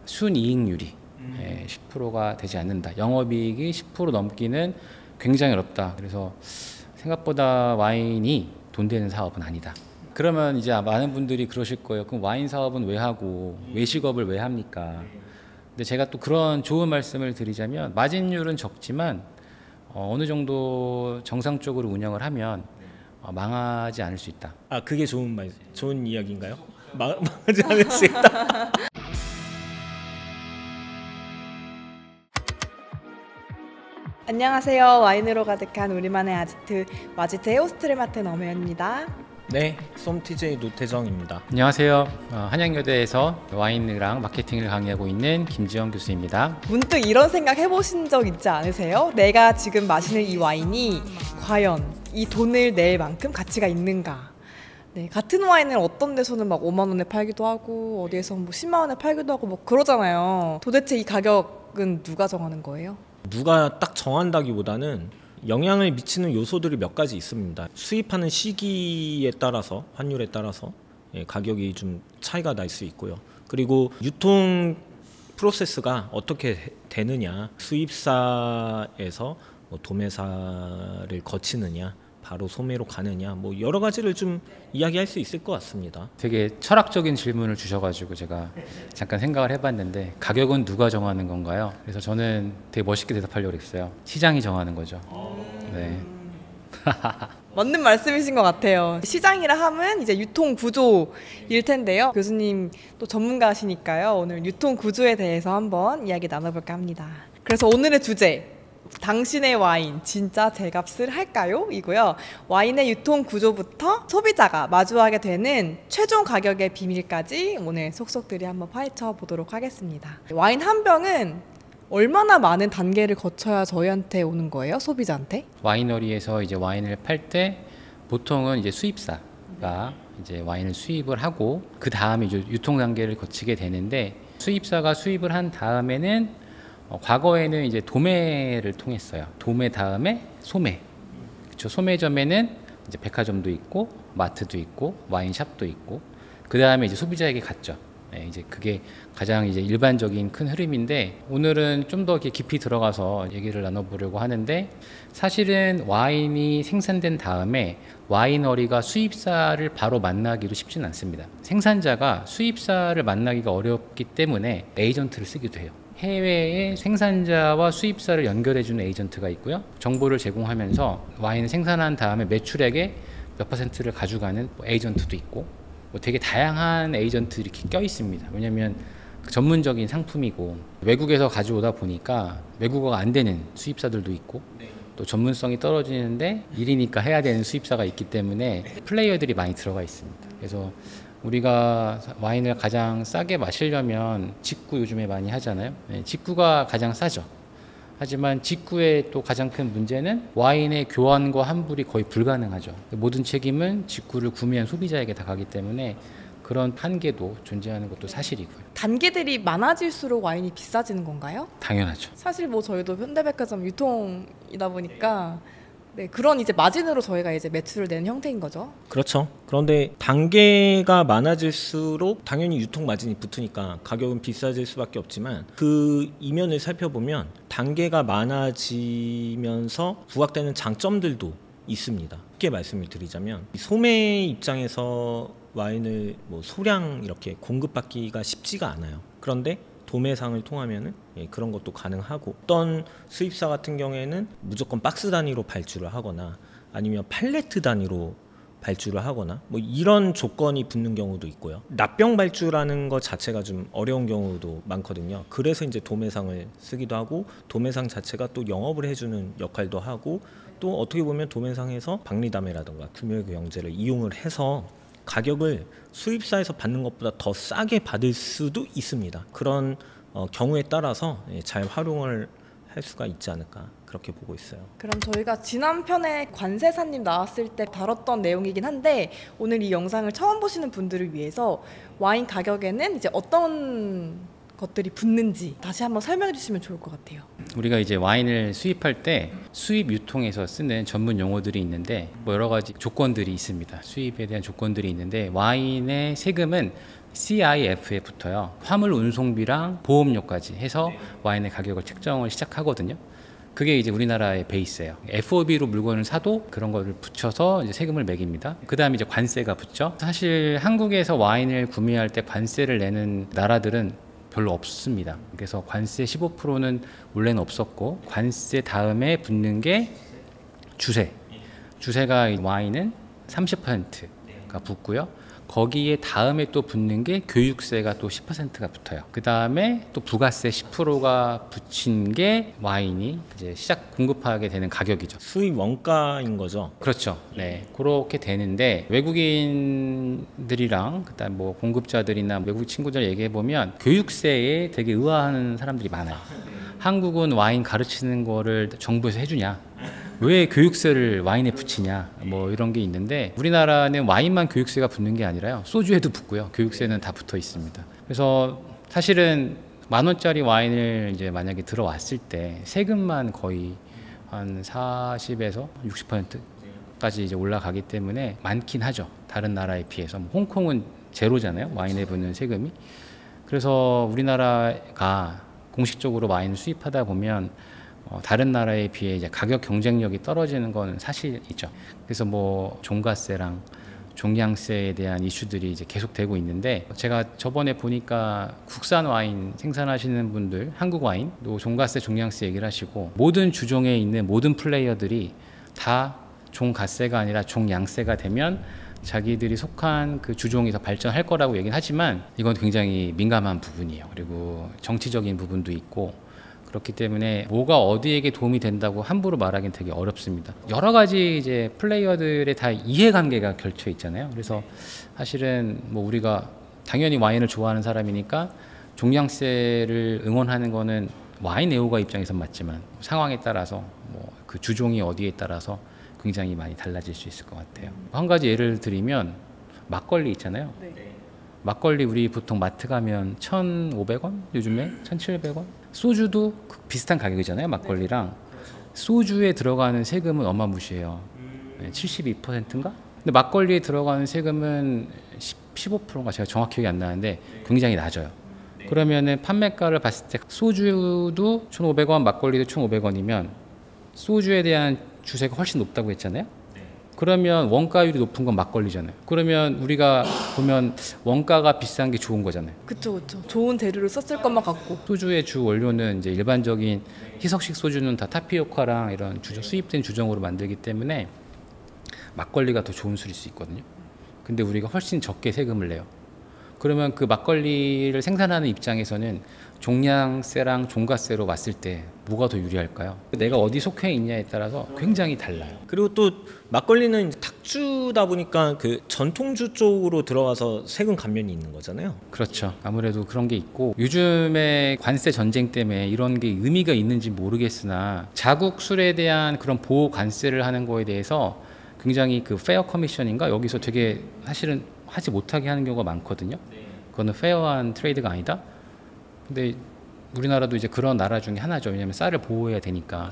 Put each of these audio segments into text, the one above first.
순이익률이 10%가 되지 않는다. 영업이익이 10% 넘기는 굉장히 어렵다. 그래서 생각보다 와인이 돈 되는 사업은 아니다. 그러면 이제 많은 분들이 그러실 거예요. 그럼 와인 사업은 왜 하고 외식업을 왜 합니까? 근데 제가 또 그런 좋은 말씀을 드리자면 마진율은 적지만 어느 정도 정상적으로 운영을 하면 망하지 않을 수 있다. 아, 그게 좋은 이야기인가요? 망하지 않을 수 있다. 안녕하세요. 와인으로 가득한 우리만의 아지트 와지트의 호스트를 맡은 엄혜연입니다. 네, 솜TJ 노태정입니다. 안녕하세요. 한양여대에서 와인이랑 마케팅을 강의하고 있는 김지영 교수입니다. 문득 이런 생각 해보신 적 있지 않으세요? 내가 지금 마시는 이 와인이 과연 이 돈을 낼 만큼 가치가 있는가? 네, 같은 와인을 어떤 데서는 막 5만 원에 팔기도 하고 어디에서 뭐 10만 원에 팔기도 하고 뭐 그러잖아요. 도대체 이 가격은 누가 정하는 거예요? 누가 딱 정한다기보다는 영향을 미치는 요소들이 몇 가지 있습니다. 수입하는 시기에 따라서, 환율에 따라서 가격이 좀 차이가 날 수 있고요. 그리고 유통 프로세스가 어떻게 되느냐, 수입사에서 뭐 도매사를 거치느냐, 바로 소매로 가느냐, 뭐 여러 가지를 좀 이야기할 수 있을 것 같습니다. 되게 철학적인 질문을 주셔가지고 제가 잠깐 생각을 해봤는데 가격은 누가 정하는 건가요? 그래서 저는 되게 멋있게 대답하려고 했어요. 시장이 정하는 거죠. 네. 맞는 말씀이신 것 같아요. 시장이라 함은 이제 유통 구조일 텐데요. 교수님 또 전문가시니까요. 오늘 유통 구조에 대해서 한번 이야기 나눠볼까 합니다. 그래서 오늘의 주제, 당신의 와인 진짜 제값을 할까요? 이고요. 와인의 유통 구조부터 소비자가 마주하게 되는 최종 가격의 비밀까지 오늘 속속들이 한번 파헤쳐 보도록 하겠습니다. 와인 한 병은 얼마나 많은 단계를 거쳐야 저희한테 오는 거예요? 소비자한테? 와이너리에서 이제 와인을 팔 때 보통은 이제 수입사가 이제 와인을 수입을 하고 그 다음에 이제 유통 단계를 거치게 되는데 수입사가 수입을 한 다음에는 과거에는 이제 도매를 통했어요. 도매 다음에 소매. 그렇죠. 소매점에는 이제 백화점도 있고 마트도 있고 와인샵도 있고 그 다음에 이제 소비자에게 갔죠. 네, 이제 그게 가장 이제 일반적인 큰 흐름인데 오늘은 좀 더 깊이 들어가서 얘기를 나눠보려고 하는데 사실은 와인이 생산된 다음에 와이너리가 수입사를 바로 만나기도 쉽지는 않습니다. 생산자가 수입사를 만나기가 어렵기 때문에 에이전트를 쓰기도 해요. 해외의 생산자와 수입사를 연결해주는 에이전트가 있고요. 정보를 제공하면서 와인을 생산한 다음에 매출액의 몇 퍼센트를 가져가는 에이전트도 있고 되게 다양한 에이전트들이 껴 있습니다. 왜냐하면 전문적인 상품이고 외국에서 가져오다 보니까 외국어가 안 되는 수입사들도 있고 또 전문성이 떨어지는데 일이니까 해야 되는 수입사가 있기 때문에 플레이어들이 많이 들어가 있습니다. 그래서 우리가 와인을 가장 싸게 마시려면 직구 요즘에 많이 하잖아요. 직구가 가장 싸죠. 하지만 직구의 또 가장 큰 문제는 와인의 교환과 환불이 거의 불가능하죠. 모든 책임은 직구를 구매한 소비자에게 다 가기 때문에 그런 한계도 존재하는 것도 사실이고요. 단계들이 많아질수록 와인이 비싸지는 건가요? 당연하죠. 사실 뭐 저희도 현대백화점 유통이다 보니까 네, 그런 이제 마진으로 저희가 이제 매출을 내는 형태인 거죠. 그렇죠. 그런데 단계가 많아질수록 당연히 유통 마진이 붙으니까 가격은 비싸질 수밖에 없지만 그 이면을 살펴보면 단계가 많아지면서 부각되는 장점들도 있습니다. 쉽게 말씀을 드리자면 소매 입장에서 와인을 뭐 소량 이렇게 공급받기가 쉽지가 않아요. 그런데 도매상을 통하면은 그런 것도 가능하고 어떤 수입사 같은 경우에는 무조건 박스 단위로 발주를 하거나 아니면 팔레트 단위로 발주를 하거나 뭐 이런 조건이 붙는 경우도 있고요. 납병 발주라는 것 자체가 좀 어려운 경우도 많거든요. 그래서 이제 도매상을 쓰기도 하고 도매상 자체가 또 영업을 해주는 역할도 하고 또 어떻게 보면 도매상에서 박리담회라든가 금융경제를 이용을 해서 가격을 수입사에서 받는 것보다 더 싸게 받을 수도 있습니다. 그런 경우에 따라서 잘 활용을 할 수가 있지 않을까 그렇게 보고 있어요. 그럼 저희가 지난 편에 관세사님 나왔을 때 다뤘던 내용이긴 한데 오늘 이 영상을 처음 보시는 분들을 위해서 와인 가격에는 이제 어떤 것들이 붙는지 다시 한번 설명해 주시면 좋을 것 같아요. 우리가 이제 와인을 수입할 때 수입 유통에서 쓰는 전문 용어들이 있는데 뭐 여러 가지 조건들이 있습니다. 수입에 대한 조건들이 있는데 와인의 세금은 CIF에 붙어요. 화물 운송비랑 보험료까지 해서 와인의 가격을 책정을 시작하거든요. 그게 이제 우리나라의 베이스예요. FOB로 물건을 사도 그런 거를 붙여서 이제 세금을 매깁니다. 그 다음에 이제 관세가 붙죠. 사실 한국에서 와인을 구매할 때 관세를 내는 나라들은 별로 없습니다. 그래서 관세 15%는 원래는 없었고, 관세 다음에 붙는 게 주세. 주세가 와인은 30%가 붙고요. 거기에 다음에 또 붙는 게 교육세가 또 10%가 붙어요. 그 다음에 또 부가세 10%가 붙인 게 와인이 이제 시작 공급하게 되는 가격이죠. 수입 원가인 거죠. 그렇죠. 네, 그렇게 되는데 외국인들이랑 그다음 뭐 공급자들이나 외국 친구들 얘기해 보면 교육세에 되게 의아한 사람들이 많아요. 한국은 와인 가르치는 거를 정부에서 해주냐? 왜 교육세를 와인에 붙이냐? 뭐 이런 게 있는데, 우리나라는 와인만 교육세가 붙는 게 아니라요. 소주에도 붙고요. 교육세는 다 붙어 있습니다. 그래서 사실은 10,000원짜리 와인을 이제 만약에 들어왔을 때 세금만 거의 한 40에서 60%까지 이제 올라가기 때문에 많긴 하죠. 다른 나라에 비해서. 뭐 홍콩은 제로잖아요. 와인에 붙는 세금이. 그래서 우리나라가 공식적으로 와인을 수입하다 보면 다른 나라에 비해 이제 가격 경쟁력이 떨어지는 건 사실이죠. 그래서 뭐 종가세랑 종량세에 대한 이슈들이 이제 계속되고 있는데, 제가 저번에 보니까 국산 와인 생산하시는 분들, 한국 와인 또 종가세, 종량세 얘기를 하시고, 모든 주종에 있는 모든 플레이어들이 다 종가세가 아니라 종량세가 되면 자기들이 속한 그 주종이 더 발전할 거라고 얘기는 하지만, 이건 굉장히 민감한 부분이에요. 그리고 정치적인 부분도 있고, 그렇기 때문에 뭐가 어디에게 도움이 된다고 함부로 말하기는 되게 어렵습니다. 여러 가지 이제 플레이어들의 다 이해관계가 결쳐 있잖아요. 그래서 사실은 뭐 우리가 당연히 와인을 좋아하는 사람이니까 종량세를 응원하는 거는 와인 애호가 입장에선 맞지만, 상황에 따라서 뭐 그 주종이 어디에 따라서 굉장히 많이 달라질 수 있을 것 같아요. 한 가지 예를 들면 막걸리 있잖아요. 막걸리 우리 보통 마트 가면 1,500원? 요즘에 1,700원? 소주도 비슷한 가격이잖아요. 막걸리랑. 소주에 들어가는 세금은 어마무시해요. 72%인가? 근데 막걸리에 들어가는 세금은 15%인가? 제가 정확히 기억이 안 나는데 굉장히 낮아요. 그러면은 판매가를 봤을 때 소주도 1,500원, 막걸리도 1,500원이면 소주에 대한 주세가 훨씬 높다고 했잖아요. 그러면 원가율이 높은 건 막걸리잖아요. 그러면 우리가 보면 원가가 비싼 게 좋은 거잖아요. 그쵸. 좋은 재료를 썼을 것만 같고. 소주의 주 원료는 이제 일반적인 희석식 소주는 다 타피오카랑 이런 수입된 주정으로 만들기 때문에 막걸리가 더 좋은 술일 수 있거든요. 근데 우리가 훨씬 적게 세금을 내요. 그러면 그 막걸리를 생산하는 입장에서는 종량세랑 종가세로 봤을 때 뭐가 더 유리할까요? 내가 어디 속해 있냐에 따라서 굉장히 달라요. 그리고 또 막걸리는 탁주다 보니까 그 전통주 쪽으로 들어가서 세금 감면이 있는 거잖아요. 그렇죠. 아무래도 그런 게 있고, 요즘에 관세 전쟁 때문에 이런 게 의미가 있는지 모르겠으나 자국 술에 대한 그런 보호 관세를 하는 거에 대해서 굉장히 그 페어 커미션인가 여기서 되게 사실은 하지 못하게 하는 경우가 많거든요. 그거는 페어한 트레이드가 아니다. 근데 우리나라도 이제 그런 나라 중에 하나죠. 왜냐하면 쌀을 보호해야 되니까.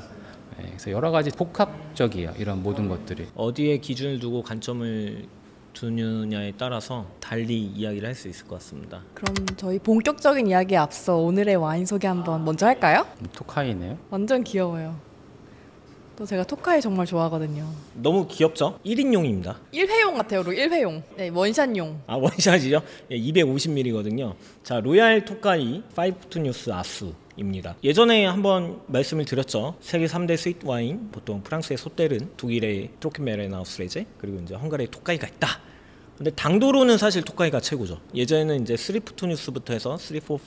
그래서 여러 가지 복합적이에요. 이런 모든 것들이. 어디에 기준을 두고 관점을 두느냐에 따라서 달리 이야기를 할 수 있을 것 같습니다. 그럼 저희 본격적인 이야기에 앞서 오늘의 와인 소개 한번 먼저 할까요? 토카이네요. 완전 귀여워요. 또 제가 토카이 정말 좋아하거든요. 너무 귀엽죠? 1인용입니다. 1회용 같아요. 1회용. 네, 원샷용. 아, 원샷이죠? 250ml거든요. 자, 로얄 토카이 5투뉴스 아스입니다. 예전에 한번 말씀을 드렸죠. 세계 3대 스윗 와인, 보통 프랑스의 소텔은, 독일의 트로켄메르나우스레제, 그리고 이제 헝가리의 토카이가 있다. 근데 당도로는 사실 토카이가 최고죠. 예전에는 이제 3투뉴스부터 해서 3, 4, 5,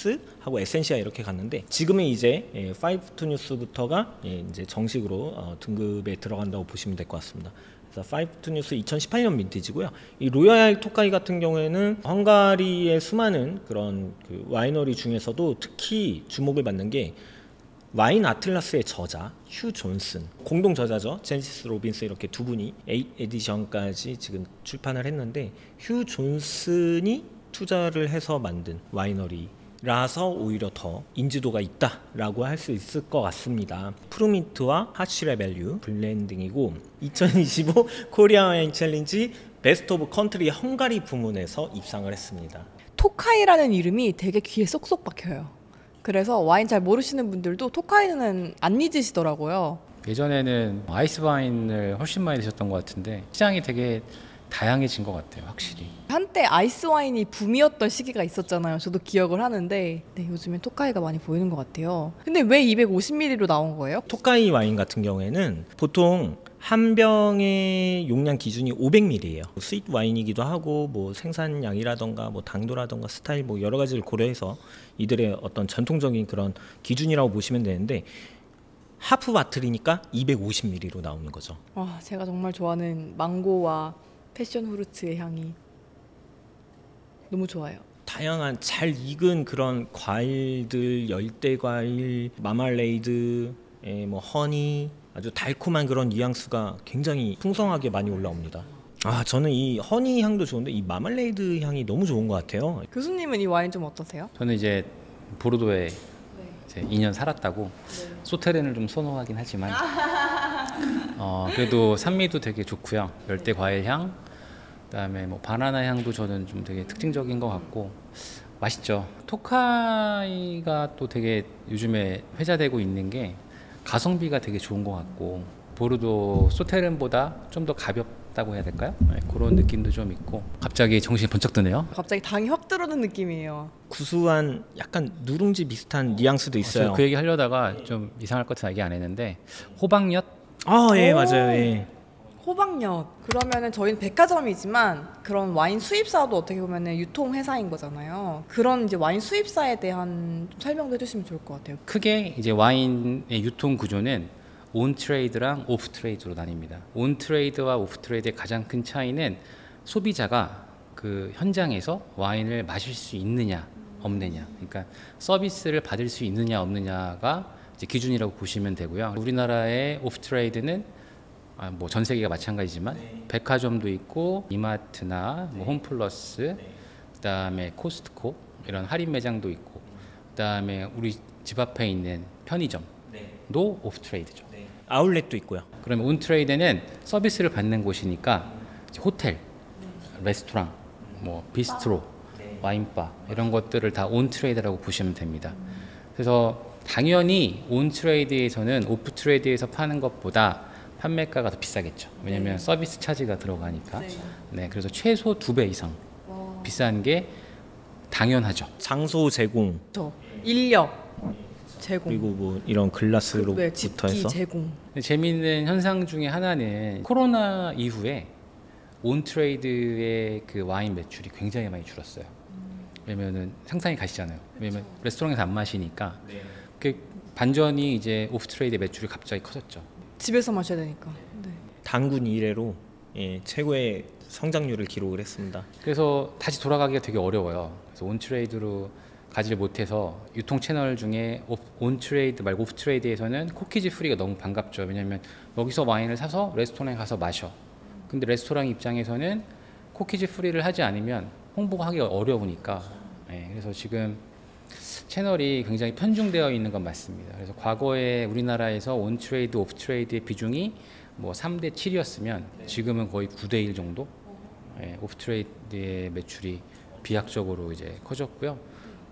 6 하고 에센시아 이렇게 갔는데, 지금은 이제 5투뉴스부터가 이제 정식으로 등급에 들어간다고 보시면 될 것 같습니다. 그래서 5투뉴스 2018년 빈티지고요. 이 로얄 토카이 같은 경우에는 헝가리의 수많은 그런 그 와이너리 중에서도 특히 주목을 받는 게 와인 아틀라스의 저자 휴 존슨, 공동 저자죠. 제니시스 로빈스 이렇게 두 분이 8 에디션까지 지금 출판을 했는데, 휴 존슨이 투자를 해서 만든 와이너리라서 오히려 더 인지도가 있다라고 할 수 있을 것 같습니다. 프루민트와 하시레 밸류 블렌딩이고, 2025 코리아 와인 챌린지 베스트 오브 컨트리 헝가리 부문에서 입상을 했습니다. 토카이라는 이름이 되게 귀에 쏙쏙 박혀요. 그래서 와인 잘 모르시는 분들도 토카이는 안 잊으시더라고요. 예전에는 아이스 와인을 훨씬 많이 드셨던 것 같은데 시장이 되게 다양해진 것 같아요, 확실히. 한때 아이스 와인이 붐이었던 시기가 있었잖아요. 저도 기억을 하는데 네, 요즘엔 토카이가 많이 보이는 것 같아요. 근데 왜 250ml로 나온 거예요? 토카이 와인 같은 경우에는 보통 한 병의 용량 기준이 500ml예요. 스윗 와인이기도 하고 뭐 생산량이라던가 뭐 당도라던가 스타일 뭐 여러 가지를 고려해서 이들의 어떤 전통적인 그런 기준이라고 보시면 되는데 하프 바틀이니까 250ml로 나오는 거죠. 와, 제가 정말 좋아하는 망고와 패션 후르츠의 향이 너무 좋아요. 다양한 잘 익은 그런 과일들, 열대 과일, 마말레이드, 뭐 허니, 아주 달콤한 그런 뉘앙스가 굉장히 풍성하게 많이 올라옵니다. 아, 저는 이 허니 향도 좋은데 이 마말레이드 향이 너무 좋은 것 같아요. 교수님은 이 와인 좀 어떠세요? 저는 이제 보르도에 이제 2년 살았다고 소테른을 좀 선호하긴 하지만 그래도 산미도 되게 좋고요. 열대 과일 향, 그다음에 뭐 바나나 향도 저는 좀 되게 특징적인 것 같고 맛있죠. 토카이가 또 되게 요즘에 회자되고 있는 게 가성비가 되게 좋은 것 같고 보르도 소테른보다 좀 더 가볍다고 해야 될까요? 네, 그런 느낌도 좀 있고 갑자기 정신이 번쩍 드네요. 갑자기 당이 확 들어오는 느낌이에요. 구수한 약간 누룽지 비슷한 뉘앙스도 있어요. 저 그 얘기 하려다가 좀 이상할 것 같아서 얘기 안 했는데 호박엿? 아, 예, 오. 맞아요. 예. 호박엿. 그러면은 저희는 백화점이지만 그런 와인 수입사도 어떻게 보면은 유통회사인 거잖아요. 그런 이제 와인 수입사에 대한 좀 설명도 해주시면 좋을 것 같아요. 크게 이제 와인의 유통 구조는 온 트레이드랑 오프 트레이드로 나뉩니다. 온 트레이드와 오프 트레이드의 가장 큰 차이는 소비자가 그 현장에서 와인을 마실 수 있느냐 없느냐, 그러니까 서비스를 받을 수 있느냐 없느냐가 이제 기준이라고 보시면 되고요. 우리나라의 오프 트레이드는 뭐 전 세계가 마찬가지지만 백화점도 있고 이마트나 뭐 홈플러스, 그다음에 코스트코 이런 할인 매장도 있고, 그다음에 우리 집 앞에 있는 편의점도 오프 트레이드죠. 아울렛도 있고요. 그러면 온 트레이드는 서비스를 받는 곳이니까 이제 호텔, 레스토랑, 뭐 비스트로, 와인바 이런 것들을 다 온 트레이드라고 보시면 됩니다. 그래서 당연히 온 트레이드에서는 오프 트레이드에서 파는 것보다 판매가가 더 비싸겠죠. 왜냐하면 서비스 차지가 들어가니까. 네, 그래서 최소 2배 이상 비싼 게 당연하죠. 장소 제공 저 인력 제공 그리고 뭐 이런 글라스로부터 집기 해서 제공. 근데 재미있는 현상 중에 하나는 코로나 이후에 온 트레이드의 그 와인 매출이 굉장히 많이 줄었어요. 왜냐면은 생산이 가시잖아요. 왜냐면 레스토랑에서 안 마시니까. 그 반전이 이제 오프 트레이드 매출이 갑자기 커졌죠. 집에서 마셔야 되니까. 네. 단군 이래로 최고의 성장률을 기록을 했습니다. 그래서 다시 돌아가기가 되게 어려워요. 그래서 온 트레이드로 가지를 못해서 유통 채널 중에 온 트레이드 말고 오프 트레이드에서는 쿠키즈 프리가 너무 반갑죠. 왜냐하면 여기서 와인을 사서 레스토랑에 가서 마셔. 근데 레스토랑 입장에서는 쿠키즈 프리를 하지 않으면 홍보가 하기가 어려우니까. 네, 그래서 지금 채널이 굉장히 편중되어 있는 건 맞습니다. 그래서 과거에 우리나라에서 온 트레이드, 오프 트레이드의 비중이 뭐 3대 7이었으면 지금은 거의 9대 1 정도. 네, 오프 트레이드의 매출이 비약적으로 이제 커졌고요.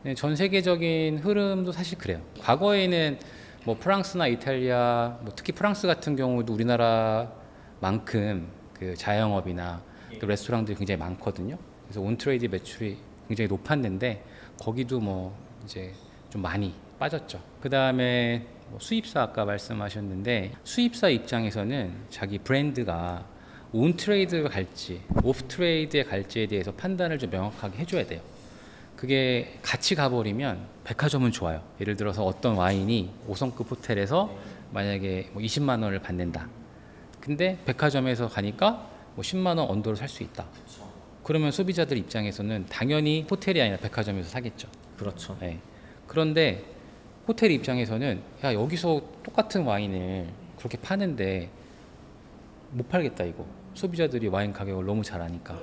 네, 전 세계적인 흐름도 사실 그래요. 과거에는 뭐 프랑스나 이탈리아, 뭐 특히 프랑스 같은 경우도 우리나라만큼 그 자영업이나 또 레스토랑들이 굉장히 많거든요. 그래서 온 트레이드 매출이 굉장히 높았는데 거기도 뭐 이제 좀 많이 빠졌죠. 그 다음에 뭐 수입사 아까 말씀하셨는데 수입사 입장에서는 자기 브랜드가 온 트레이드가 갈지 오프 트레이드에 갈지에 대해서 판단을 좀 명확하게 해줘야 돼요. 그게 같이 가버리면 백화점은 좋아요. 예를 들어서 어떤 와인이 5성급 호텔에서 만약에 뭐 20만 원을 받는다. 근데 백화점에서 가니까 뭐 10만 원 언더로 살 수 있다. 그러면 소비자들 입장에서는 당연히 호텔이 아니라 백화점에서 사겠죠. 그렇죠. 네. 그런데 호텔 입장에서는 야 여기서 똑같은 와인을 그렇게 파는데 못 팔겠다 이거. 소비자들이 와인 가격을 너무 잘 아니까.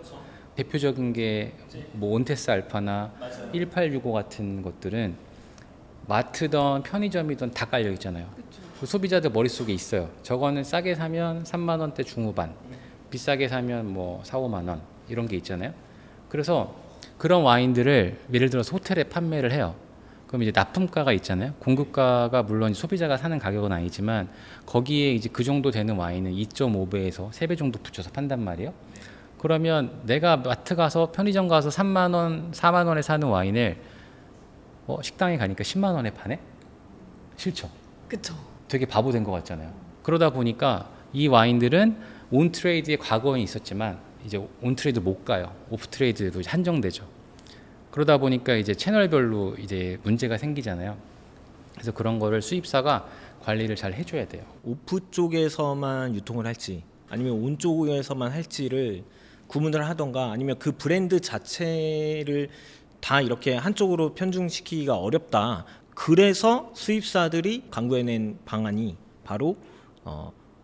대표적인 게 뭐 온테스 알파나 1865 같은 것들은 마트든 편의점이든 다 깔려 있잖아요. 그 소비자들 머릿속에 있어요. 저거는 싸게 사면 3만 원대 중후반, 비싸게 사면 뭐 4, 5만 원 이런 게 있잖아요. 그래서 그런 와인들을 예를 들어서 호텔에 판매를 해요. 그럼 이제 납품가가 있잖아요. 공급가가 물론 소비자가 사는 가격은 아니지만 거기에 이제 그 정도 되는 와인은 2.5배에서 3배 정도 붙여서 판단 말이에요. 그러면 내가 마트 가서 편의점 가서 3만 원, 4만 원에 사는 와인을 식당에 가니까 10만 원에 파네? 싫죠. 그쵸. 되게 바보 된 것 같잖아요. 그러다 보니까 이 와인들은 온 트레이드의 과거는 있었지만 이제 온 트레이드 못 가요. 오프 트레이드도 한정되죠. 그러다 보니까 이제 채널별로 이제 문제가 생기잖아요. 그래서 그런 거를 수입사가 관리를 잘 해줘야 돼요. 오프 쪽에서만 유통을 할지 아니면 온 쪽에서만 할지를 구분을 하던가 아니면 그 브랜드 자체를 다 이렇게 한쪽으로 편중시키기가 어렵다. 그래서 수입사들이 강구해낸 방안이 바로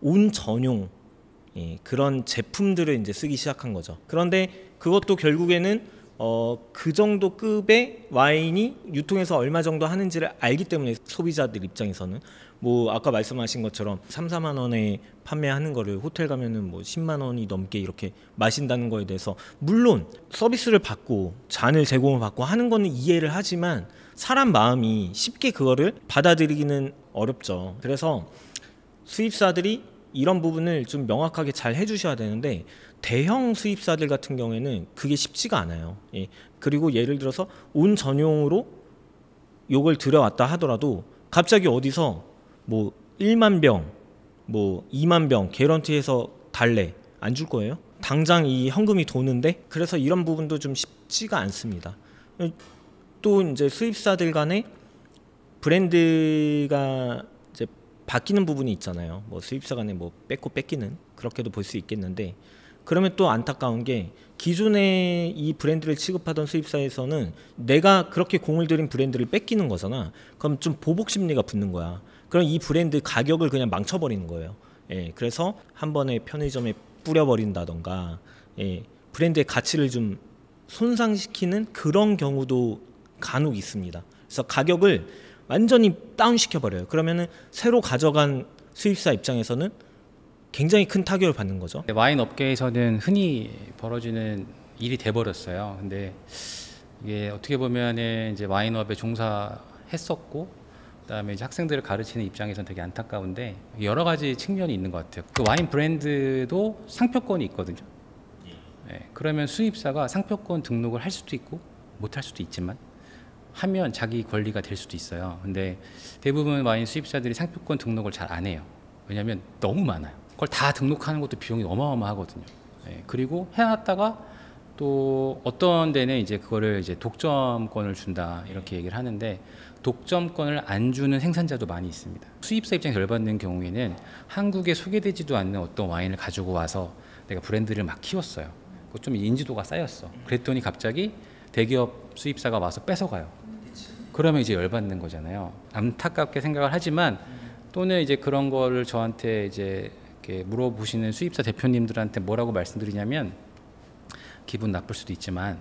온 전용 그런 제품들을 이제 쓰기 시작한 거죠. 그런데 그것도 결국에는 그 정도 급의 와인이 유통해서 얼마 정도 하는지를 알기 때문에 소비자들 입장에서는 뭐 아까 말씀하신 것처럼 3, 4만 원에 판매하는 거를 호텔 가면은 뭐 10만 원이 넘게 이렇게 마신다는 거에 대해서 물론 서비스를 받고 잔을 제공을 받고 하는 거는 이해를 하지만 사람 마음이 쉽게 그거를 받아들이기는 어렵죠. 그래서 수입사들이 이런 부분을 좀 명확하게 잘 해주셔야 되는데 대형 수입사들 같은 경우에는 그게 쉽지가 않아요. 예. 그리고 예를 들어서 온 전용으로 요걸 들여왔다 하더라도 갑자기 어디서 뭐 1만 병, 뭐 2만 병 개런티해서 달래 안 줄 거예요? 당장 이 현금이 도는데 그래서 이런 부분도 좀 쉽지가 않습니다. 또 이제 수입사들 간에 브랜드가 이제 바뀌는 부분이 있잖아요. 뭐 수입사 간에 뭐 뺏고 뺏기는 그렇게도 볼 수 있겠는데 그러면 또 안타까운 게 기존에 이 브랜드를 취급하던 수입사에서는 내가 그렇게 공을 들인 브랜드를 뺏기는 거잖아. 그럼 좀 보복 심리가 붙는 거야. 그럼 이 브랜드 가격을 그냥 망쳐버리는 거예요. 예, 그래서 한 번에 편의점에 뿌려버린다던가 브랜드의 가치를 좀 손상시키는 그런 경우도 간혹 있습니다. 그래서 가격을 완전히 다운시켜버려요. 그러면은 새로 가져간 수입사 입장에서는 굉장히 큰 타격을 받는 거죠. 와인 업계에서는 흔히 벌어지는 일이 돼버렸어요. 근데 이게 어떻게 보면은 이제 와인업에 종사했었고, 그다음에 이제 학생들을 가르치는 입장에서는 되게 안타까운데 여러 가지 측면이 있는 것 같아요. 그 와인 브랜드도 상표권이 있거든요. 네, 그러면 수입사가 상표권 등록을 할 수도 있고 못 할 수도 있지만 하면 자기 권리가 될 수도 있어요. 근데 대부분 와인 수입사들이 상표권 등록을 잘 안 해요. 왜냐하면 너무 많아요. 그걸 다 등록하는 것도 비용이 어마어마하거든요. 네, 그리고 해놨다가 또 어떤 데는 이제 그거를 이제 독점권을 준다 이렇게 얘기를 하는데 독점권을 안 주는 생산자도 많이 있습니다. 수입사 입장에서 열받는 경우에는 한국에 소개되지도 않는 어떤 와인을 가지고 와서 내가 브랜드를 막 키웠어요. 그거 좀 인지도가 쌓였어. 그랬더니 갑자기 대기업 수입사가 와서 뺏어가요. 그러면 이제 열받는 거잖아요. 안타깝게 생각을 하지만 또는 이제 그런 거를 저한테 이제 이렇게 물어보시는 수입사 대표님들한테 뭐라고 말씀드리냐면 기분 나쁠 수도 있지만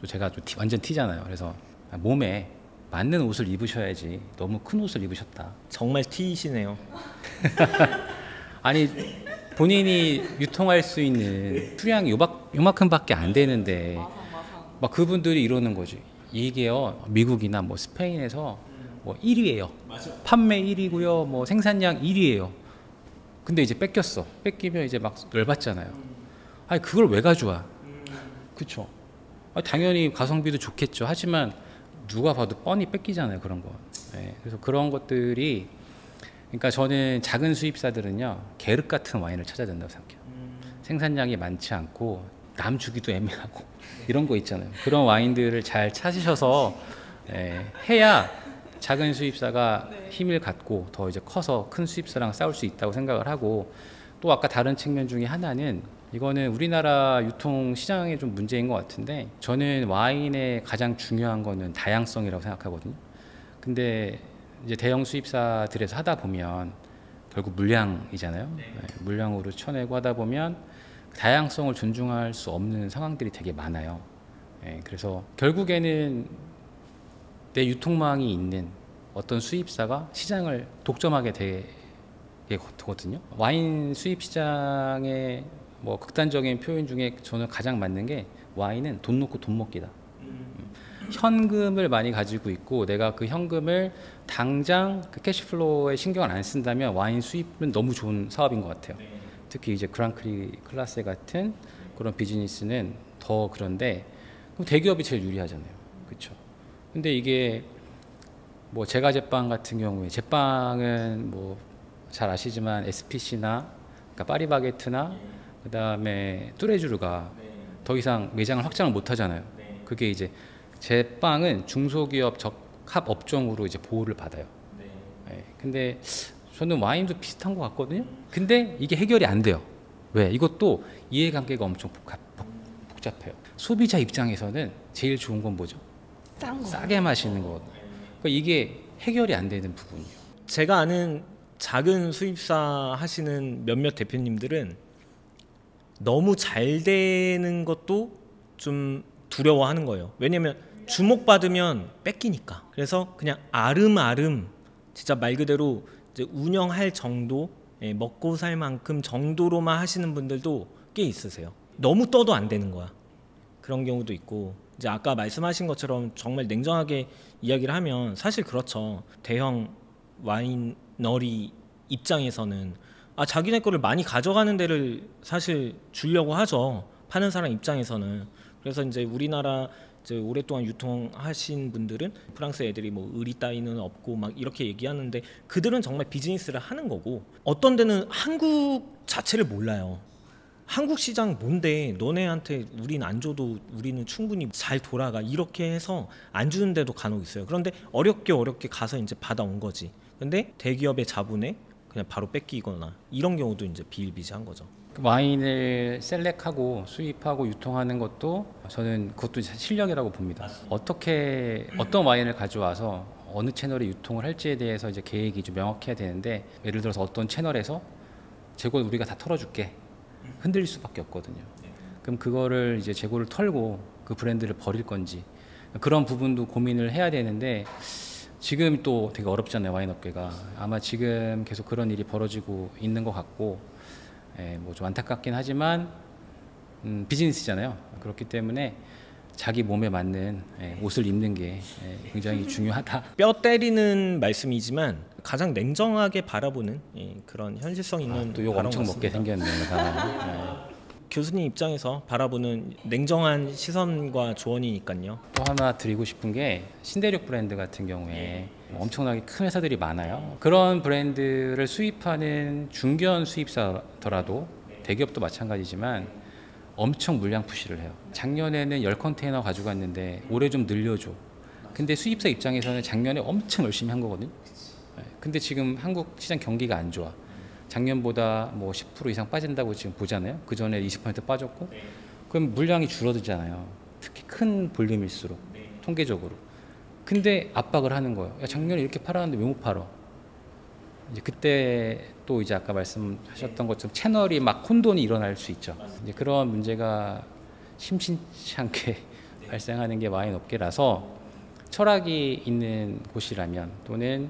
또 제가 좀 완전 티잖아요. 그래서 몸에 맞는 옷을 입으셔야지 너무 큰 옷을 입으셨다. 정말 T이시네요. 아니 본인이 유통할 수 있는 수량이 요만큼밖에 안 되는데 막 그분들이 이러는 거지. 이게요 미국이나 뭐 스페인에서 뭐 1위예요. 판매 1위고요. 뭐 생산량 1위예요. 근데 이제 뺏겼어. 뺏기면 이제 막 열받잖아요. 아니 그걸 왜 가져와? 그렇죠. 당연히 가성비도 좋겠죠. 하지만 누가 봐도 뻔히 뺏기잖아요. 그런 거. 네, 그래서 그런 것들이 그러니까 저는 작은 수입사들은요 계륵 같은 와인을 찾아야 된다고 생각해요. 생산량이 많지 않고 남 주기도 애매하고 이런 거 있잖아요. 그런 와인들을 잘 찾으셔서 해야 작은 수입사가 힘을 갖고 더 이제 커서 큰 수입사랑 싸울 수 있다고 생각을 하고 또 아까 다른 측면 중에 하나는 이거는 우리나라 유통 시장의 좀 문제인 것 같은데 저는 와인의 가장 중요한 거는 다양성이라고 생각하거든요. 근데 이제 대형 수입사들에서 하다 보면 결국 물량이잖아요. 물량으로 쳐내고 하다 보면 다양성을 존중할 수 없는 상황들이 되게 많아요. 그래서 결국에는 내 유통망이 있는 어떤 수입사가 시장을 독점하게 되거든요. 와인 수입 시장의 뭐 극단적인 표현 중에 저는 가장 맞는 게 와인은 돈 놓고 돈 먹기다. 현금을 많이 가지고 있고 내가 그 현금을 당장 그 캐시플로우에 신경을 안 쓴다면 와인 수입은 너무 좋은 사업인 것 같아요. 특히 이제 그랑크리 클라세 같은 그런 비즈니스는 더 그런데 그럼 대기업이 제일 유리하잖아요. 그렇죠? 근데 이게 뭐 제과 제빵 같은 경우에 제빵은 뭐 잘 아시지만 SPC나 그러니까 파리바게트나 그다음에 뚜레쥬르가 더 이상 매장을 확장을 못 하잖아요. 그게 이제 제빵은 중소기업 적합 업종으로 이제 보호를 받아요. 네. 근데 저는 와인도 비슷한 것 같거든요. 근데 이게 해결이 안 돼요. 왜? 이것도 이해관계가 엄청 복잡해요. 소비자 입장에서는 제일 좋은 건 뭐죠? 싼 거. 싸게 마시는 거. 그러니까 이게 해결이 안 되는 부분이에요. 제가 아는 작은 수입사 하시는 몇몇 대표님들은 너무 잘 되는 것도 좀 두려워하는 거예요. 왜냐면 주목받으면 뺏기니까. 그래서 그냥 아름아름 진짜 말 그대로 이제 운영할 정도, 먹고 살 만큼 정도로만 하시는 분들도 꽤 있으세요. 너무 떠도 안 되는 거야. 그런 경우도 있고, 이제 아까 말씀하신 것처럼 정말 냉정하게 이야기를 하면 사실 그렇죠. 대형 와이너리 입장에서는 자기네 거를 많이 가져가는 데를 사실 주려고 하죠. 파는 사람 입장에서는. 그래서 이제 우리나라 이제 오랫동안 유통하신 분들은 프랑스 애들이 뭐 의리 따위는 없고 막 이렇게 얘기하는데 그들은 정말 비즈니스를 하는 거고, 어떤 데는 한국 자체를 몰라요. 한국 시장 뭔데 너네한테 우린 안 줘도 우리는 충분히 잘 돌아가 이렇게 해서 안 주는 데도 간혹 있어요. 그런데 어렵게 가서 이제 받아온 거지. 근데 대기업의 자본에 그냥 바로 뺏기거나 이런 경우도 이제 비일비재한 거죠. 와인을 셀렉하고 수입하고 유통하는 것도 저는 그것도 실력이라고 봅니다. 어떤 와인을 가져와서 어느 채널에 유통을 할지에 대해서 이제 계획이 좀 명확해야 되는데, 예를 들어서 어떤 채널에서 재고 우리가 다 털어줄게, 흔들릴 수밖에 없거든요. 그럼 그거를 이제 재고를 털고 그 브랜드를 버릴 건지 그런 부분도 고민을 해야 되는데, 지금 또 되게 어렵잖아요, 와인 업계가. 아마 지금 계속 그런 일이 벌어지고 있는 것 같고, 뭐 좀 안타깝긴 하지만 비즈니스잖아요. 그렇기 때문에 자기 몸에 맞는 옷을 입는 게 굉장히 중요하다. 뼈 때리는 말씀이지만 가장 냉정하게 바라보는 그런 현실성 있는 또 욕 엄청 먹게 생겼네요, 사람. 교수님 입장에서 바라보는 냉정한 시선과 조언이니까요. 또 하나 드리고 싶은 게 신대륙 브랜드 같은 경우에 엄청나게 큰 회사들이 많아요. 그런 브랜드를 수입하는 중견 수입사더라도 대기업도 마찬가지지만 엄청 물량 푸시를 해요. 작년에는 10컨테이너 가져갔는데 올해 좀 늘려줘. 근데 수입사 입장에서는 작년에 엄청 열심히 한 거거든요. 근데 지금 한국 시장 경기가 안 좋아. 작년보다 뭐 10% 이상 빠진다고 지금 보잖아요. 그 전에 20% 빠졌고, 그럼 물량이 줄어들잖아요. 특히 큰 볼륨일수록 통계적으로. 근데 압박을 하는 거예요. 야, 작년에 이렇게 팔았는데 왜 못 팔아? 이제 그때 또 이제 아까 말씀하셨던 것처럼 채널이 막 혼돈이 일어날 수 있죠. 이제 그런 문제가 심심치 않게 발생하는 게 와인 업계라서, 철학이 있는 곳이라면 또는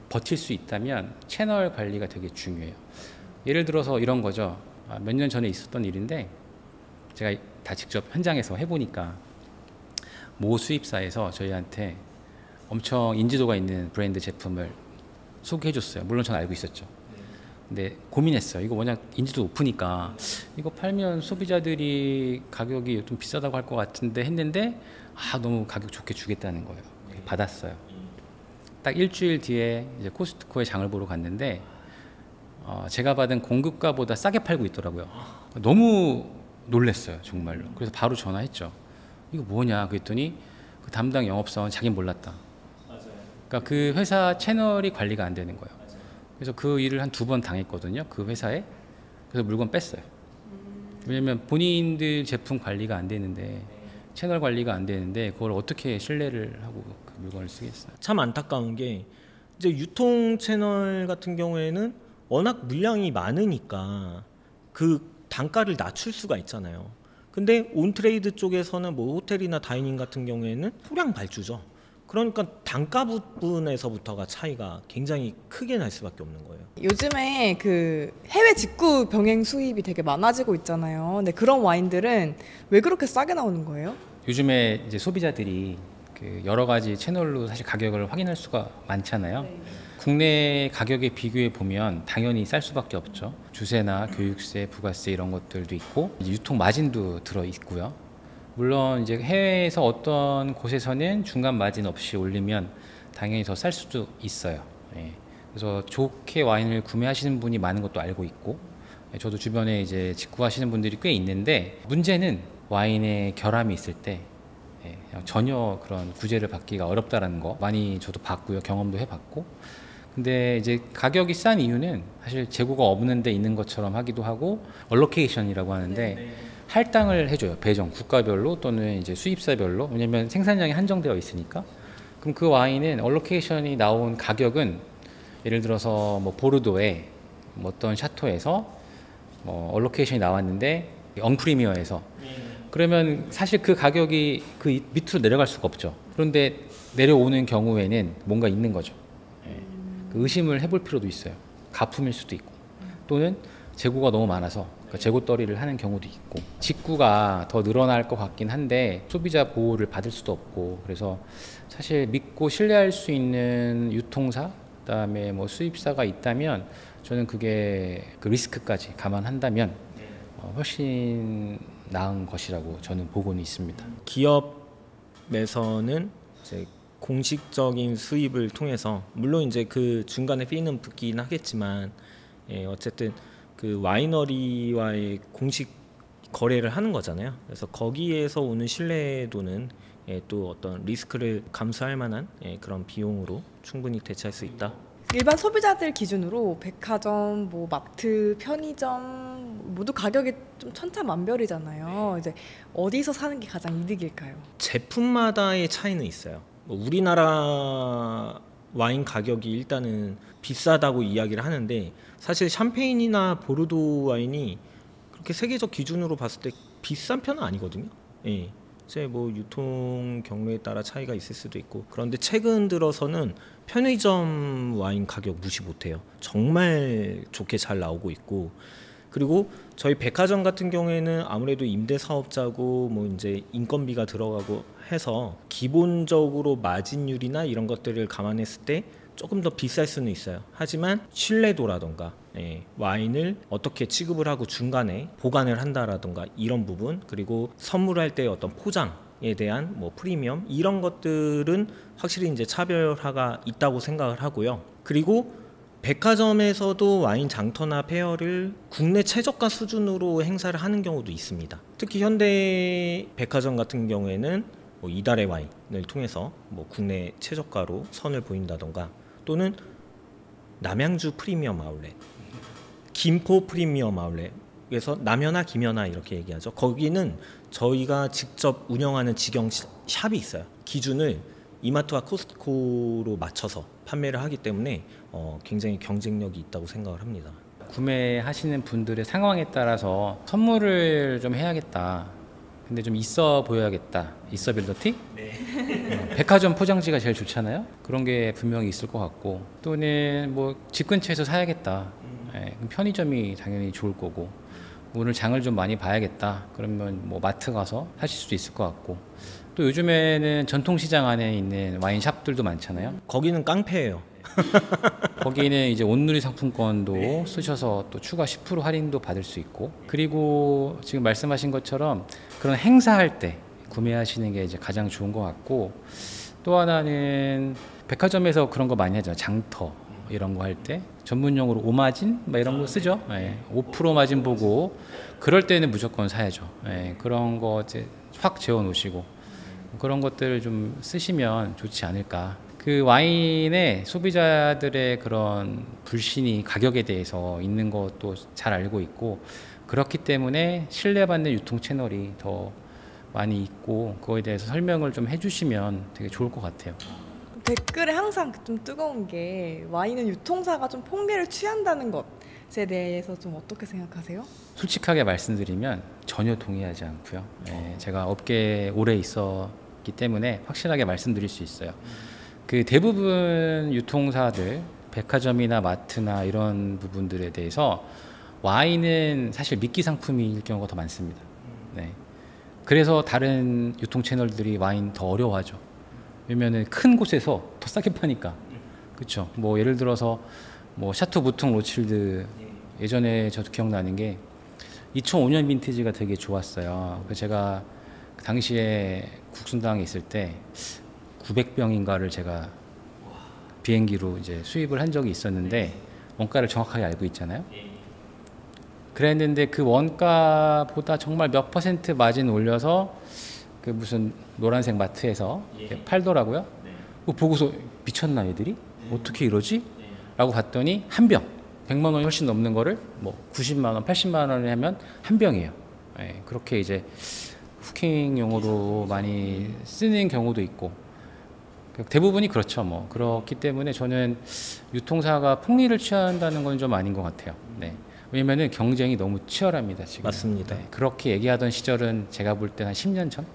버틸 수 있다면 채널 관리가 되게 중요해요. 예를 들어서 이런 거죠. 몇 년 전에 있었던 일인데 제가 다 직접 현장에서 해보니까 모 수입사에서 저희한테 엄청 인지도가 있는 브랜드 제품을 소개해줬어요. 물론 저는 알고 있었죠. 근데 고민했어요. 이거 워낙 인지도 높으니까 이거 팔면 소비자들이 가격이 좀 비싸다고 할 것 같은데 했는데 너무 가격 좋게 주겠다는 거예요. 받았어요. 딱 일주일 뒤에 이제 코스트코에 장을 보러 갔는데 제가 받은 공급가보다 싸게 팔고 있더라고요. 너무 놀랐어요, 정말로. 그래서 바로 전화했죠. 이거 뭐냐 그랬더니 그 담당 영업사원 자기는 몰랐다. 그러니까 그 회사 채널이 관리가 안 되는 거예요. 그래서 그 일을 한 2번 당했거든요, 그 회사에. 그래서 물건 뺐어요. 왜냐면 본인들 제품 관리가 안 되는데, 채널 관리가 안 되는데 그걸 어떻게 신뢰를 하고 그 물건을 쓰겠어요. 참 안타까운 게 이제 유통 채널 같은 경우에는 워낙 물량이 많으니까 그 단가를 낮출 수가 있잖아요. 근데 온트레이드 쪽에서는 뭐 호텔이나 다이닝 같은 경우에는 소량 발주죠. 그러니까 단가 부분에서부터가 차이가 굉장히 크게 날 수밖에 없는 거예요. 요즘에 그 해외 직구 병행 수입이 되게 많아지고 있잖아요. 근데 그런 와인들은 왜 그렇게 싸게 나오는 거예요? 요즘에 이제 소비자들이 그 여러 가지 채널로 사실 가격을 확인할 수가 많잖아요. 국내 가격에 비교해 보면 당연히 쌀 수밖에 없죠. 주세나 교육세, 부가세 이런 것들도 있고 이제 유통 마진도 들어 있고요. 물론 이제 해외에서 어떤 곳에서는 중간 마진 없이 올리면 당연히 더 쌀 수도 있어요. 예. 그래서 좋게 와인을 구매하시는 분이 많은 것도 알고 있고, 저도 주변에 이제 직구하시는 분들이 꽤 있는데, 문제는 와인에 결함이 있을 때 전혀 그런 구제를 받기가 어렵다라는 거 많이 저도 봤고요, 경험도 해봤고. 근데 이제 가격이 싼 이유는 사실 재고가 없는 데 있는 것처럼 하기도 하고, 얼로케이션이라고 하는데 할당을 해줘요. 배정 국가별로 또는 이제 수입사별로. 왜냐면 생산량이 한정되어 있으니까. 그럼 그 와인은 얼로케이션이 나온 가격은 예를 들어서 뭐 보르도에 뭐 어떤 샤토에서 뭐 얼로케이션이 나왔는데 엉프리미어에서 그러면 사실 그 가격이 그 밑으로 내려갈 수가 없죠. 그런데 내려오는 경우에는 뭔가 있는 거죠. 예. 그 의심을 해볼 필요도 있어요. 가품일 수도 있고 또는 재고가 너무 많아서 그러니까 재고떨이를 하는 경우도 있고, 직구가 더 늘어날 것 같긴 한데 소비자 보호를 받을 수도 없고, 그래서 사실 믿고 신뢰할 수 있는 유통사 그다음에 뭐 수입사가 있다면 저는 그게 그 리스크까지 감안한다면 훨씬 나은 것이라고 저는 보고는 있습니다. 기업에서는 이제 공식적인 수입을 통해서 물론 이제 그 중간에 피는 붙긴 하겠지만, 어쨌든 그 와이너리와의 공식 거래를 하는 거잖아요. 그래서 거기에서 오는 신뢰도는 또 어떤 리스크를 감수할 만한 그런 비용으로 충분히 대체할 수 있다. 일반 소비자들 기준으로 백화점, 뭐 마트, 편의점 모두 가격이 좀 천차만별이잖아요. 이제 어디서 사는 게 가장 이득일까요? 제품마다의 차이는 있어요. 뭐 우리나라 와인 가격이 일단은 비싸다고 이야기를 하는데, 사실 샴페인이나 보르도 와인이 그렇게 세계적 기준으로 봤을 때 비싼 편은 아니거든요. 예. 이제 뭐 유통 경로에 따라 차이가 있을 수도 있고, 그런데 최근 들어서는 편의점 와인 가격 무시 못해요. 정말 좋게 잘 나오고 있고, 그리고 저희 백화점 같은 경우에는 아무래도 임대 사업자고 뭐 이제 인건비가 들어가고 해서 기본적으로 마진율이나 이런 것들을 감안했을 때 조금 더 비쌀 수는 있어요. 하지만 신뢰도라던가 와인을 어떻게 취급을 하고 중간에 보관을 한다라던가 이런 부분, 그리고 선물할 때 어떤 포장에 대한 뭐 프리미엄 이런 것들은 확실히 이제 차별화가 있다고 생각을 하고요. 그리고 백화점에서도 와인 장터나 페어를 국내 최저가 수준으로 행사를 하는 경우도 있습니다. 특히 현대 백화점 같은 경우에는 뭐 이달의 와인을 통해서 뭐 국내 최저가로 선을 보인다던가, 또는 남양주 프리미엄 아울렛, 김포 프리미엄 아울렛에서 남현아 김현아 이렇게 얘기하죠. 거기는 저희가 직접 운영하는 직영 샵이 있어요. 기준을 이마트와 코스트코로 맞춰서 판매를 하기 때문에 굉장히 경쟁력이 있다고 생각을 합니다. 구매하시는 분들의 상황에 따라서 선물을 좀 해야겠다, 근데 좀 있어 보여야겠다, 있어빌리티? 백화점 포장지가 제일 좋잖아요. 그런 게 분명히 있을 것 같고, 또는 뭐 집 근처에서 사야겠다, 그럼 편의점이 당연히 좋을 거고, 오늘 장을 좀 많이 봐야겠다, 그러면 뭐 마트 가서 사실 수도 있을 것 같고, 또 요즘에는 전통시장 안에 있는 와인샵들도 많잖아요. 거기는 깡패예요. 거기는 이제 온누리 상품권도 쓰셔서 또 추가 10% 할인도 받을 수 있고, 그리고 지금 말씀하신 것처럼 그런 행사할 때 구매하시는 게 이제 가장 좋은 것 같고, 또 하나는 백화점에서 그런 거 많이 하죠. 장터 이런 거 할 때 전문용어로 오마진 막 이런 거 쓰죠. 5% 마진 보고 그럴 때는 무조건 사야죠. 그런 거 이제 확 재워 놓으시고 그런 것들을 좀 쓰시면 좋지 않을까. 그 와인의 소비자들의 그런 불신이 가격에 대해서 있는 것도 잘 알고 있고, 그렇기 때문에 신뢰받는 유통 채널이 더 많이 있고, 그거에 대해서 설명을 좀 해주시면 되게 좋을 것 같아요. 댓글에 항상 좀 뜨거운 게, 와인은 유통사가 좀 폭리를 취한다는 것에 대해서 좀 어떻게 생각하세요? 솔직하게 말씀드리면 전혀 동의하지 않고요. 제가 업계에 오래 있었기 때문에 확실하게 말씀드릴 수 있어요. 그 대부분 유통사들, 백화점이나 마트나 이런 부분들에 대해서 와인은 사실 미끼 상품일 경우가 더 많습니다. 그래서 다른 유통 채널들이 와인 더 어려워하죠. 왜냐면은 큰 곳에서 더 싸게 파니까. 그렇죠. 뭐 예를 들어서 뭐 샤토 무통 로칠드 예전에 저도 기억나는 게 2005년 빈티지가 되게 좋았어요. 그래서 제가 그 당시에 국순당에 있을 때 900병인가를 제가 비행기로 이제 수입을 한 적이 있었는데 원가를 정확하게 알고 있잖아요. 그랬는데 그 원가보다 정말 몇 퍼센트 마진 올려서 그 무슨 노란색 마트에서 팔더라고요. 그거 보고서 미쳤나 애들이? 어떻게 이러지? 라고 봤더니 한 병 100만 원이 훨씬 넘는 거를 뭐 90만 원, 80만 원에 하면 한 병이에요. 예, 그렇게 이제 후킹용으로 많이 쓰는 경우도 있고 대부분이 그렇죠. 뭐 그렇기 때문에 저는 유통사가 폭리를 취한다는 건 좀 아닌 것 같아요. 네. 왜냐면은 경쟁이 너무 치열합니다 지금. 맞습니다. 네, 그렇게 얘기하던 시절은 제가 볼 때 한 10년 전,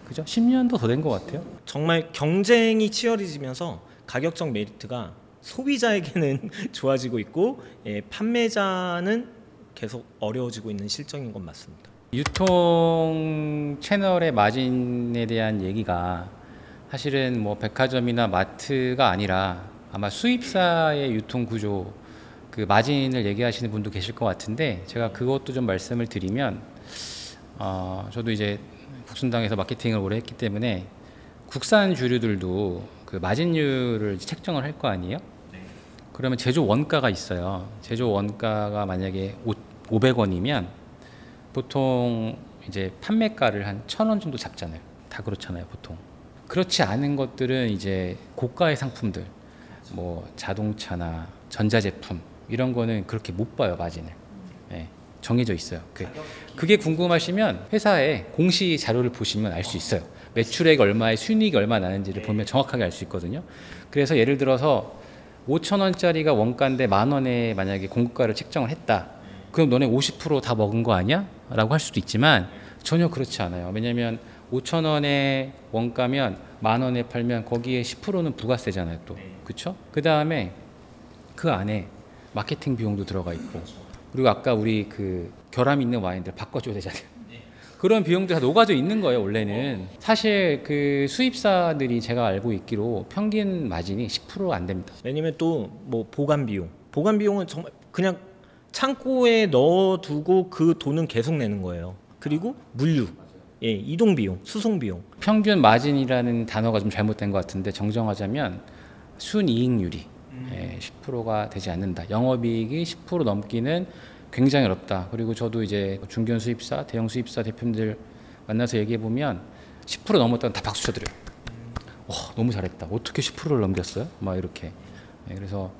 그죠? 10년도 더 된 것 같아요. 정말 경쟁이 치열해지면서 가격적 메리트가 소비자에게는 좋아지고 있고 판매자는 계속 어려워지고 있는 실정인 건 맞습니다. 유통 채널의 마진에 대한 얘기가 사실은 뭐 백화점이나 마트가 아니라 아마 수입사의 유통 구조 그 마진을 얘기하시는 분도 계실 것 같은데 제가 그것도 좀 말씀을 드리면 저도 이제 국순당에서 마케팅을 오래 했기 때문에 국산 주류들도 그 마진율을 책정을 할 거 아니에요? 그러면 제조 원가가 있어요. 제조 원가가 만약에 500원이면 보통 이제 판매가를 한 1,000원 정도 잡잖아요. 다 그렇잖아요, 보통. 그렇지 않은 것들은 이제 고가의 상품들, 뭐 자동차나 전자제품 이런 거는 그렇게 못 봐요, 마진을. 네, 정해져 있어요. 그게 궁금하시면 회사의 공시 자료를 보시면 알 수 있어요. 매출액 얼마에 순이익이 얼마 나는지를 보면 정확하게 알 수 있거든요. 그래서 예를 들어서 5,000원짜리가 원가인데 10,000원에 만약에 공급가를 책정을 했다. 그럼 너네 50% 다 먹은 거 아니야? 라고 할 수도 있지만 전혀 그렇지 않아요. 왜냐면 5,000원의 원가면 10,000원에 팔면 거기에 10%는 부가세잖아요, 또. 그렇죠? 그다음에 그 안에 마케팅 비용도 들어가 있고 그리고 아까 우리 그 결함 있는 와인들 바꿔줘야 되잖아요. 그런 비용도 다 녹아져 있는 거예요, 원래는. 사실 그 수입사들이 제가 알고 있기로 평균 마진이 10% 안 됩니다. 왜냐면 또 뭐 보관 비용은 정말 그냥 창고에 넣어두고 그 돈은 계속 내는 거예요. 그리고 물류, 이동 비용, 수송 비용. 평균 마진이라는 단어가 좀 잘못된 것 같은데 정정하자면 순이익률이 10%가 되지 않는다. 영업이익이 10% 넘기는 굉장히 어렵다. 그리고 저도 이제 중견 수입사, 대형 수입사 대표님들 만나서 얘기해 보면 10% 넘었다면 다 박수 쳐드려요. 너무 잘했다. 어떻게 10%를 넘겼어요? 막 이렇게. 그래서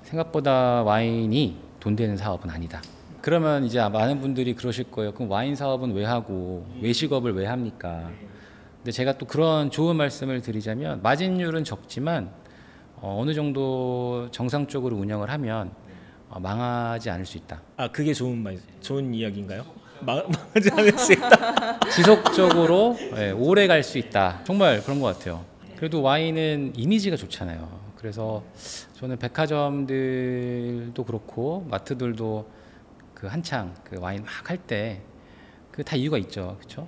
생각보다 와인이 돈 되는 사업은 아니다. 그러면 이제 많은 분들이 그러실 거예요. 그럼 와인 사업은 왜 하고 외식업을 왜 합니까? 근데 제가 또 그런 좋은 말씀을 드리자면 마진율은 적지만 어느 정도 정상적으로 운영을 하면 망하지 않을 수 있다. 그게 좋은 이야기인가요? 망하지 않을 수 있다. 지속적으로 오래 갈 수 있다. 정말 그런 것 같아요. 그래도 와인은 이미지가 좋잖아요. 그래서 저는 백화점들도 그렇고 마트들도 그 한창 그 와인 막 할 때 그 다 이유가 있죠, 그렇죠?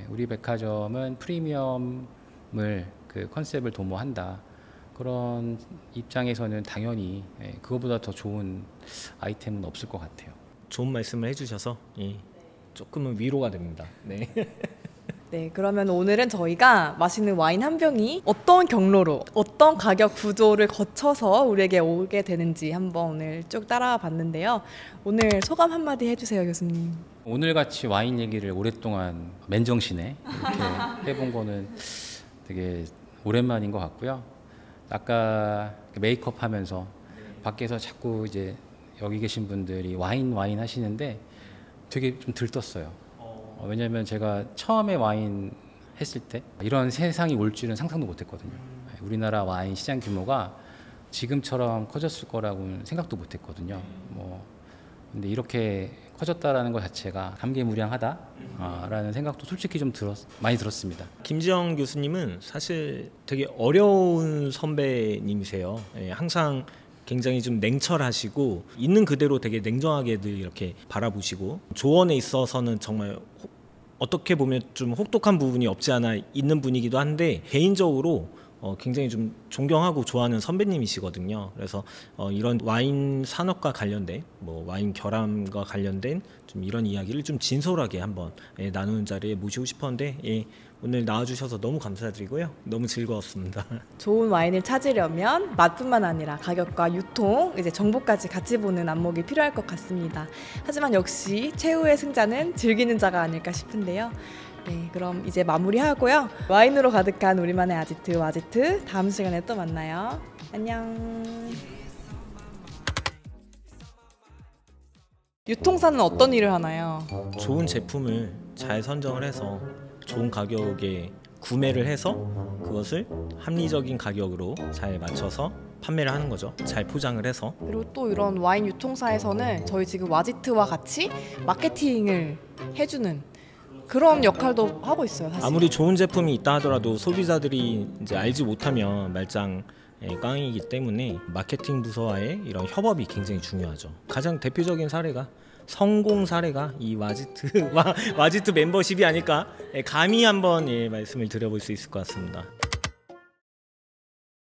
우리 백화점은 프리미엄을 그 컨셉을 도모한다. 그런 입장에서는 당연히 그거보다 더 좋은 아이템은 없을 것 같아요. 좋은 말씀을 해주셔서 조금은 위로가 됩니다. 네. 네, 그러면 오늘은 저희가 마시는 와인 한 병이 어떤 경로로, 어떤 가격 구조를 거쳐서 우리에게 오게 되는지 한번 오늘 쭉 따라와 봤는데요. 오늘 소감 한마디 해주세요, 교수님. 오늘같이 와인 얘기를 오랫동안 맨정신에 이렇게 해본 거는 되게 오랜만인 것 같고요. 아까 메이크업 하면서 밖에서 자꾸 이제 여기 계신 분들이 와인 하시는데 되게 좀 들떴어요. 왜냐하면 제가 처음에 와인 했을 때 이런 세상이 올 줄은 상상도 못했거든요. 우리나라 와인 시장 규모가 지금처럼 커졌을 거라고는 생각도 못했거든요. 근데 이렇게 커졌다라는 것 자체가 감개무량하다라는 생각도 솔직히 좀 많이 들었습니다. 김지영 교수님은 사실 되게 어려운 선배님이세요. 항상 굉장히 좀 냉철하시고 있는 그대로 되게 냉정하게 늘 이렇게 바라보시고 조언에 있어서는 정말 어떻게 보면 좀 혹독한 부분이 없지 않아 있는 분이기도 한데 개인적으로 굉장히 좀 존경하고 좋아하는 선배님이시거든요. 그래서 이런 와인 산업과 관련된 뭐 와인 결함과 관련된 좀 이런 이야기를 좀 진솔하게 한번 나누는 자리에 모시고 싶었는데 오늘 나와주셔서 너무 감사드리고요. 너무 즐거웠습니다. 좋은 와인을 찾으려면 맛뿐만 아니라 가격과 유통, 이제 정보까지 같이 보는 안목이 필요할 것 같습니다. 하지만 역시 최후의 승자는 즐기는 자가 아닐까 싶은데요. 네, 그럼 이제 마무리하고요. 와인으로 가득한 우리만의 아지트 와지트 다음 시간에 또 만나요. 안녕. 유통사는 어떤 일을 하나요? 좋은 제품을 잘 선정을 해서 좋은 가격에 구매를 해서 그것을 합리적인 가격으로 잘 맞춰서 판매를 하는 거죠. 잘 포장을 해서. 그리고 또 이런 와인 유통사에서는 저희 지금 와지트와 같이 마케팅을 해주는 그런 역할도 하고 있어요. 사실. 아무리 좋은 제품이 있다 하더라도 소비자들이 이제 알지 못하면 말짱 꽝이기 때문에 마케팅 부서와의 이런 협업이 굉장히 중요하죠. 가장 대표적인 사례가 성공 사례가 이 와지트 멤버십이 아닐까 감히 한번 말씀을 드려볼 수 있을 것 같습니다.